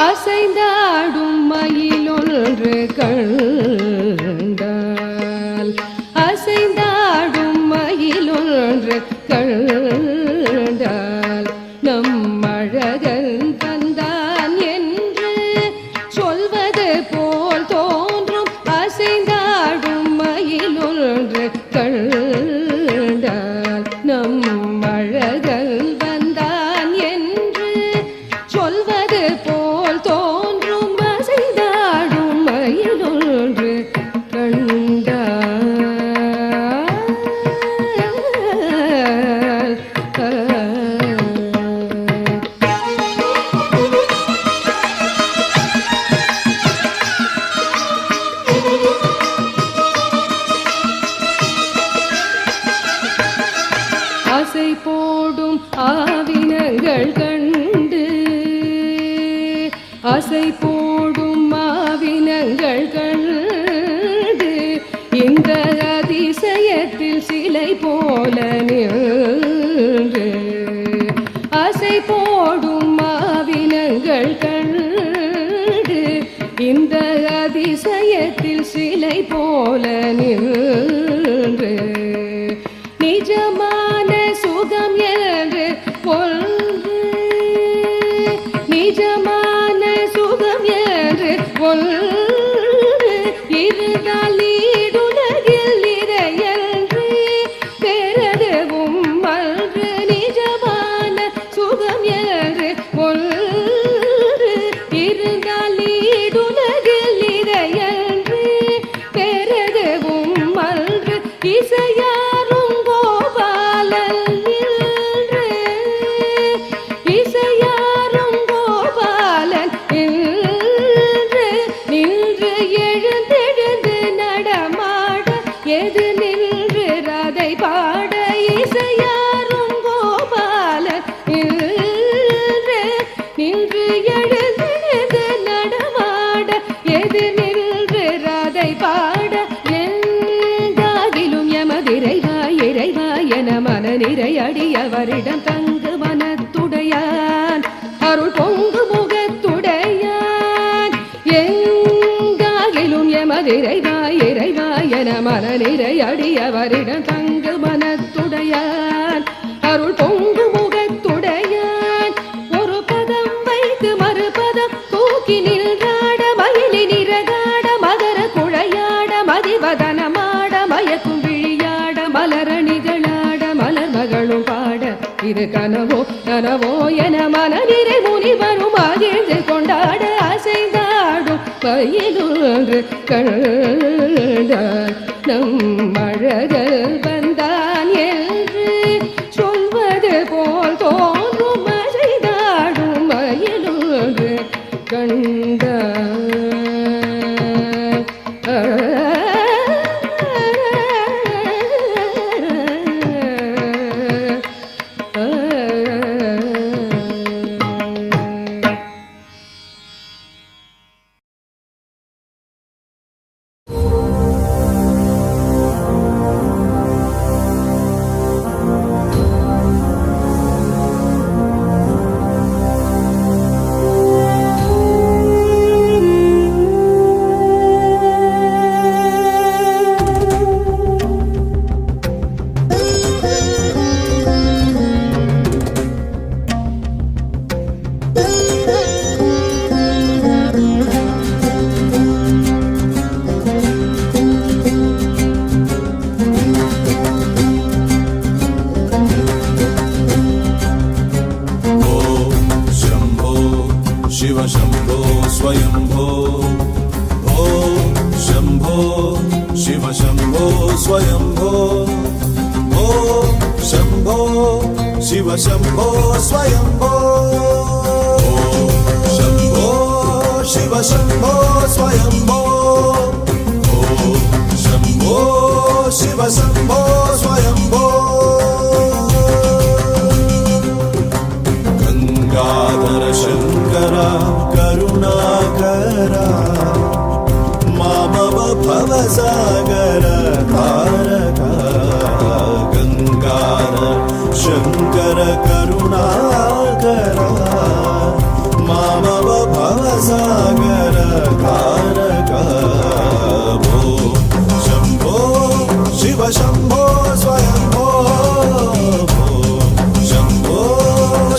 அசைந்தாடும் மயிலொன்று கண்டால், அசைந்தாடும் மயிலொன்று கண்டால், நம் அழகன் வந்தான் என்று சொல்வது போல் தோன்றும். அசைந்தாடும் மயிலொன்று கண்டால், நம் அழகன் வந்தான் என்று சொல்வது போல் தோன்றும். அசைந்தாடும் மயிலொன்று ஆசை போடும் ஆவினங்கள் கண்டு, ஆசை போடும் ஆவினங்கள் கண்டு, இந்த அதிசயத்தில் சிலை போல நின்று. ஆசை போடும் ஆவினங்கள் கண்டு, இந்த அதிசயத்தில் சிலை போல நின்று. நிஜமான சுகம் என்று ஒன்று, நிஜமான சுகம் என்று ஒன்று இருந்தால் நீடுலகில் நிறையன்று பெறவும் அன்று. நிஜமான சுகம் என்று ஒன்று இருந்தால் நீடுலகில் நிறையன்று பெறவும் அன்று. இசையாரும் கோபாலன் நின்று, இசையாரும் கோபாலன் நின்று, நின்று எழுந்தெழுந்து நடமாட எது நின்று ரதை பாட. இசையாரும் கோபாலன் நின்று, நின்று எழுந்தெழுந்து நடமாட எது நின்று ரதை பாட. எங்காகிலும் எமதிரைவா இறைவா என மனநிறை அடியவரிடம் தங்கு மனத்துடையான், அருள் பொங்கு முகத்துடையான். எங்காகிலும் எமதிரைவா இறைவா என மனநிறை அடியவரிடம் தங்கு மனத்துடையான், அருள் பொங்கு முகத்துடையான். ஒரு பதம் வைத்து மறுபதம் தூக்கி நின்றாட, மயிலி நிறகாட மகர குழையாட, மதிவதனமாட மயக்கும் விழியாட, மலரணிகளாட மலர் மகளும் பாட. இது கனவோ கனவோ என மனநிறை முனிவரும் மகிழ்ந்து கொண்டாட. அசைந்தாடும் மயிலொன்று கண்டால், நம் அழகன் வந்தான் என்று சொல்வது போல் தோன்றும். அசைந்தாடும் மயிலொன்று கண்டால். स्वयंभो ॐ शंभो शिव शंभो स्वयंभो ॐ शंभो शिव शंभो स्वयंभो ॐ शंभो शिव शंभो स्वयंभो ॐ मामव भवसागर तारका गङ्गार शङ्कर करुणाकरा मामव भवसागर तारका भो शम्भो शिव शम्भो स्वयम्भो भो शम्भो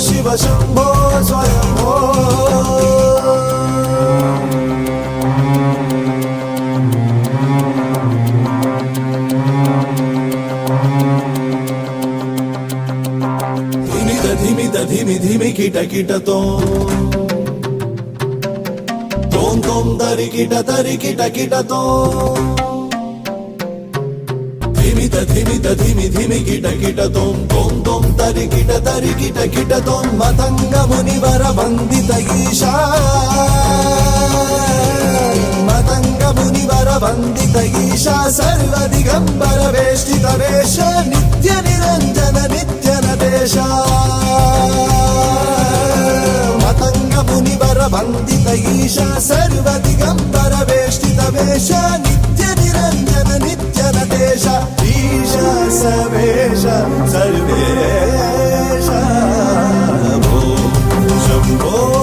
शिव शम्भो स्वयम्भो धिमि धिमि किट किट तों तरि किट किट तों धिमि धिमि किट किट तों तरि किट किट तों मतंग मुनिवर वंदित ईशा मतंग मुनिवर वंदित ईशा सर्व दिगंबर वेष्टित वेश नित्य निरंजन नित्य नटेश मतंग मुनिवर वंदित ईशा सर्व दिगंबर वेष्टित वेश नित्य निरंजन नित्य नटेश ईश सवेश सर्वेश भो शंभो